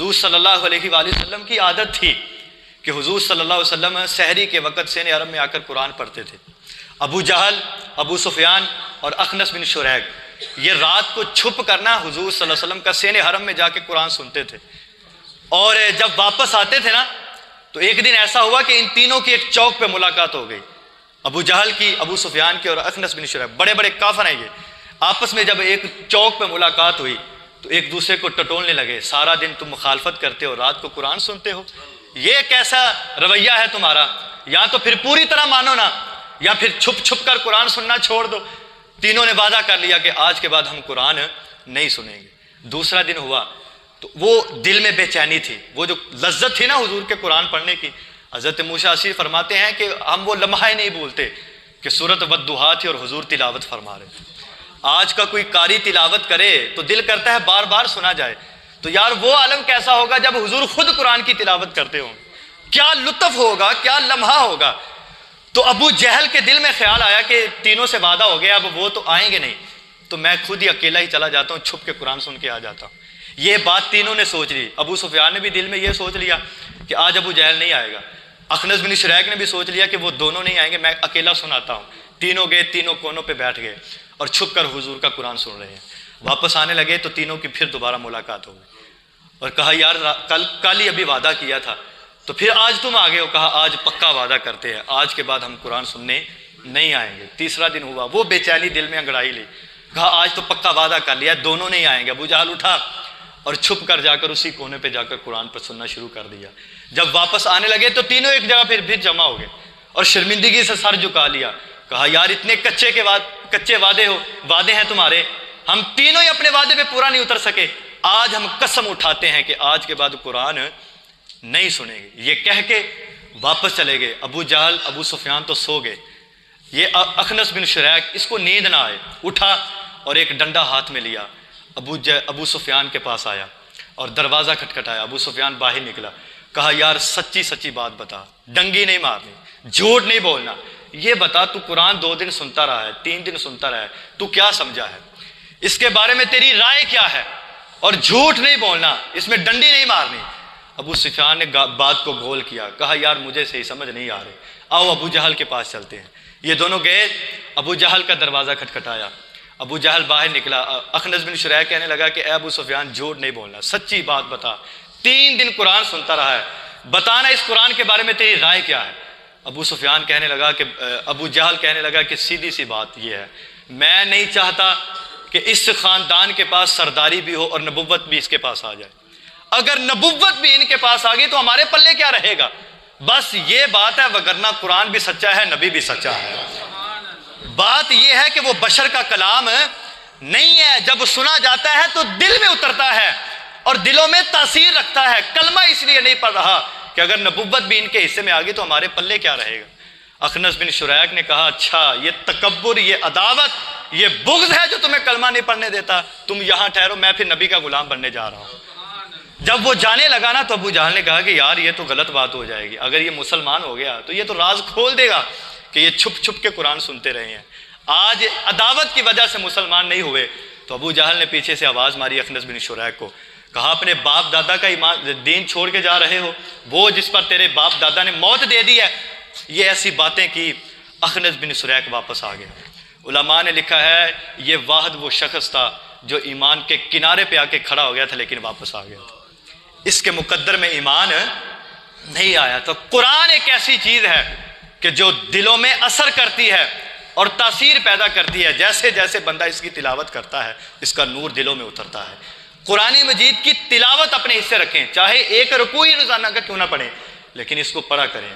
حضور صلی اللہ علیہ وآلہ وسلم کی عادت تھی کہ حضور صلی اللہ علیہ وسلم سحری کے وقت سین حرم میں آ کر قرآن پڑھتے تھے۔ ابو جہل، ابو سفیان اور اخنس بن شریک یہ رات کو چھپ کرنا حضور صلی اللہ علیہ وسلم کا سین حرم میں جا کے قرآن سنتے تھے، اور جب واپس آتے تھے نا تو ایک دن ایسا ہوا کہ ان تینوں کی ایک چوک پہ ملاقات ہو گئی، ابو جہل کی، ابو سفیان کی اور اخنس بن شریک، بڑے بڑے کافر ہیں یہ، آپس میں جب ایک چوک پہ ملاقات ہوئی تو ایک دوسرے کو ٹٹولنے لگے، سارا دن تم مخالفت کرتے ہو، رات کو قرآن سنتے ہو، یہ کیسا رویہ ہے تمہارا؟ یا تو پھر پوری طرح مانو نا، یا پھر چھپ چھپ کر قرآن سننا چھوڑ دو۔ تینوں نے وعدہ کر لیا کہ آج کے بعد ہم قرآن نہیں سنیں گے۔ دوسرا دن ہوا تو وہ دل میں بے چینی تھی، وہ جو لذت تھی نا حضور کے قرآن پڑھنے کی۔ حضرت موسیٰ اسیر فرماتے ہیں کہ ہم وہ لمحہ ہی نہیں بھولتے کہ سورۃ والضحیٰ تھی اور حضور تلاوت فرما رہے تھے۔ آج کا کوئی قاری تلاوت کرے تو دل کرتا ہے بار بار سنا جائے، تو یار وہ عالم کیسا ہوگا جب حضور خود قرآن کی تلاوت کرتے ہوں، کیا لطف ہوگا، کیا لمحہ ہوگا۔ تو ابو جہل کے دل میں خیال آیا کہ تینوں سے وعدہ ہو گیا، اب وہ تو آئیں گے نہیں، تو میں خود ہی اکیلا ہی چلا جاتا ہوں، چھپ کے قرآن سن کے آ جاتا ہوں۔ یہ بات تینوں نے سوچ لی، ابو سفیان نے بھی دل میں یہ سوچ لیا کہ آج ابو جہل نہیں آئے گا، اخنس بن شریک نے بھی سوچ لیا کہ وہ دونوں نہیں آئیں گے، میں اکیلا سناتا ہوں۔ تینوں گئے، تینوں کونوں پہ بیٹھ گئے اور چھپ کر حضور کا قرآن سن رہے ہیں۔ واپس آنے لگے تو تینوں کی پھر دوبارہ ملاقات ہو گئی اور کہا یار کل ہی ابھی وعدہ کیا تھا، تو پھر آج تم آ گئے ہو۔ کہا آج پکا وعدہ کرتے ہیں، آج کے بعد ہم قرآن سننے نہیں آئیں گے۔ تیسرا دن ہوا، وہ بے چینی دل میں انگڑائی لی، کہا آج تو پکا وعدہ کر لیا، دونوں نہیں آئیں گے۔ ابو جہل اٹھا اور چھپ کر جا کر اسی کونے پہ جا کر قرآن پر سننا شروع کر دیا۔ جب واپس آنے لگے تو تینوں ایک جگہ پھر جمع ہو گئے اور شرمندگی سے سر جھکا لیا، کہا یار اتنے کچے وعدے ہیں تمہارے، ہم تینوں ہی اپنے وعدے پہ پورا نہیں اتر سکے، آج ہم قسم اٹھاتے ہیں کہ آج کے بعد قرآن نہیں سنیں گے۔ یہ کہہ کے واپس چلے گئے۔ ابو جہل، ابو سفیان تو سو گئے، یہ اخنس بن شریک اس کو نیند نہ آئے، اٹھا اور ایک ڈنڈا ہاتھ میں لیا، ابو سفیان کے پاس آیا اور دروازہ کھٹکھٹایا۔ ابو سفیان باہر نکلا، کہا یار سچی بات بتا، ڈنگی نہیں مارنی، جھوٹ نہیں بولنا، یہ بتا تو قرآن 2 دن سنتا رہا ہے، 3 دن سنتا رہا ہے، تو کیا سمجھا ہے، اس کے بارے میں تیری رائے کیا ہے، اور جھوٹ نہیں بولنا، اس میں ڈنڈی نہیں مارنی۔ ابو سفیان نے بات کو گول کیا، کہا یار مجھے صحیح سمجھ نہیں آ رہے، آؤ ابو جہل کے پاس چلتے ہیں۔ یہ دونوں گئے، ابو جہل کا دروازہ کھٹکھٹایا، ابو جہل باہر نکلا۔ اخنس بن شریک کہنے لگا کہ اے ابو سفیان جھوٹ نہیں بولنا، سچی بات بتا، 3 دن قرآن سنتا رہا ہے، بتانا اس قرآن کے بارے میں تیری رائے کیا ہے۔ ابو جہل کہنے لگا کہ سیدھی سی بات یہ ہے، میں نہیں چاہتا کہ اس خاندان کے پاس سرداری بھی ہو اور نبوت بھی اس کے پاس آ جائے، اگر نبوت بھی ان کے پاس آ گئی تو ہمارے پلے کیا رہے گا، بس یہ بات ہے، وگرنہ قرآن بھی سچا ہے، نبی بھی سچا ہے۔ بات یہ ہے کہ وہ بشر کا کلام نہیں ہے، جب سنا جاتا ہے تو دل میں اترتا ہے اور دلوں میں تاثیر رکھتا ہے۔ کلمہ اس لیے نہیں پڑھ رہا کہ اگر نبوت بھی ان کے حصے میں آ گئی تو ہمارے پلے کیا رہے گا۔ اخنس بن شریک نے کہا اچھا یہ تکبر، یہ عداوت، یہ بغض ہے جو تمہیں کلمہ نہیں پڑھنے دیتا، تم یہاں ٹھہرو، میں پھر نبی کا غلام بننے جا رہا ہوں۔ جب وہ جانے لگا نا تو ابو جہل نے کہا کہ یار یہ تو غلط بات ہو جائے گی، اگر یہ مسلمان ہو گیا تو یہ تو راز کھول دے گا کہ یہ چھپ چھپ کے قرآن سنتے رہے ہیں، آج عداوت کی وجہ سے مسلمان نہیں ہوئے۔ تو ابو جہل نے پیچھے سے آواز ماری اخنس بن شریک کو، کہا اپنے باپ دادا کا دین چھوڑ کے جا رہے ہو، وہ جس پر تیرے باپ دادا نے موت دے دی ہے۔ یہ ایسی باتیں کی، اخنس بن شریک واپس آ گیا۔ علماء نے لکھا ہے یہ واحد وہ شخص تھا جو ایمان کے کنارے پہ آ کے کھڑا ہو گیا تھا لیکن واپس آ گیا تھا، اس کے مقدر میں ایمان نہیں آیا تھا۔ قرآن ایک ایسی چیز ہے کہ جو دلوں میں اثر کرتی ہے اور تاثیر پیدا کرتی ہے، جیسے جیسے بندہ اس کی تلاوت کرتا ہے اس کا نور دلوں میں اترتا ہے۔ قرآن مجید کی تلاوت اپنے حصے رکھیں، چاہے 1 رکوع ہی روزانہ کا کیوں نہ پڑھیں، لیکن اس کو پڑھا کریں۔